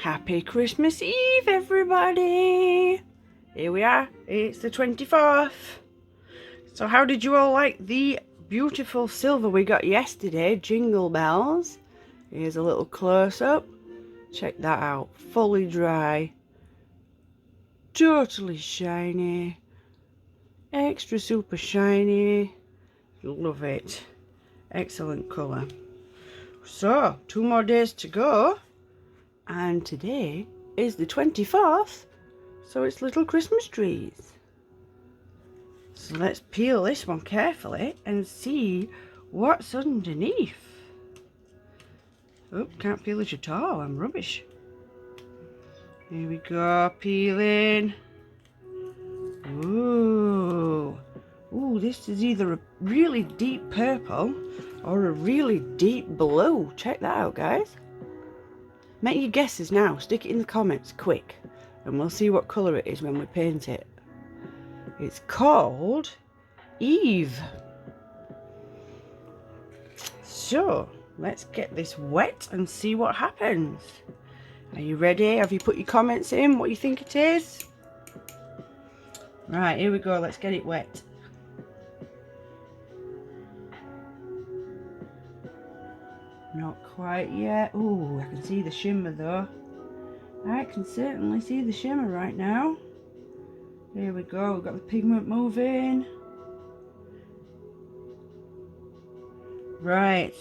Happy Christmas Eve, everybody! Here we are, it's the 24th. So how did you all like the beautiful silver we got yesterday? Jingle bells. Here's a little close-up. Check that out, fully dry. Totally shiny. Extra super shiny. Love it. Excellent colour. So, 2 more days to go. And today is the 24th. So it's little Christmas trees. So let's peel this one carefully and see what's underneath. Oh, can't peel it at all. I'm rubbish. Here we go, peeling. Ooh. Ooh, this is either a really deep purple or a really deep blue. Check that out, guys. Make your guesses now. Stick it in the comments quick. And we'll see what colour it is when we paint it. It's called Eve. So, let's get this wet and see what happens. Are you ready? Have you put your comments in? What you think it is? Right, here we go. Let's get it wet. Not quite yet. Ooh, I can see the shimmer though. I can certainly see the shimmer right now. Here we go, we've got the pigment moving. Right,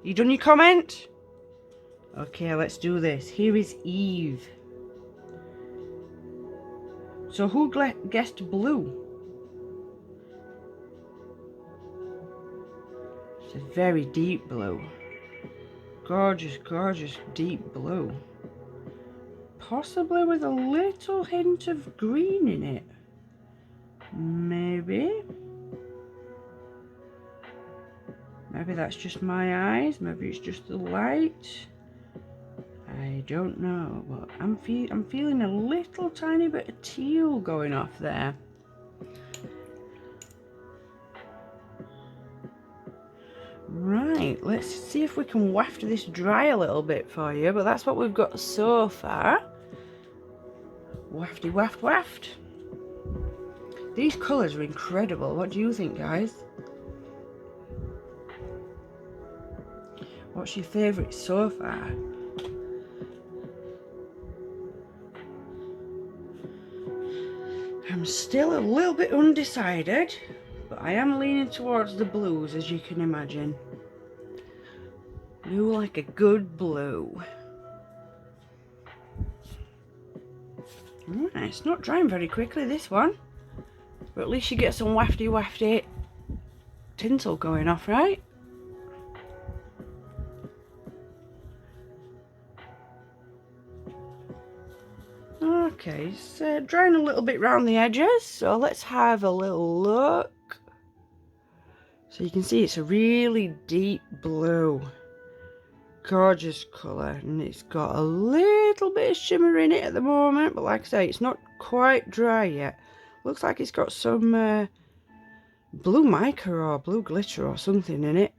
you done your comment? Okay, let's do this. Here is Eve. So who guessed blue? It's a very deep blue. Gorgeous, gorgeous deep blue. Possibly with a little hint of green in it. Maybe. Maybe that's just my eyes. Maybe it's just the light. I don't know, but I'm feeling a little tiny bit of teal going off there. Right, let's see if we can waft this dry a little bit for you, but that's what we've got so far. Wafty waft waft. These colours are incredible. What do you think, guys? What's your favourite so far? I'm still a little bit undecided, but I am leaning towards the blues, as you can imagine. Blue like a good blue. It's not drying very quickly, this one. But at least you get some wafty wafty tinsel going off, right? Okay, it's drying a little bit round the edges, so let's have a little look. So you can see it's a really deep blue. Gorgeous colour, and it's got a little bit of shimmer in it at the moment, but like I say, it's not quite dry yet. Looks like it's got some blue mica or blue glitter or something in it.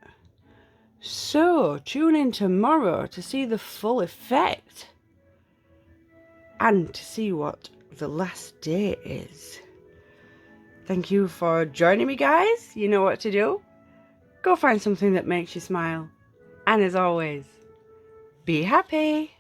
So tune in tomorrow to see the full effect and to see what the last day is. Thank you for joining me, guys. You know what to do. Go find something that makes you smile, and as always, be happy.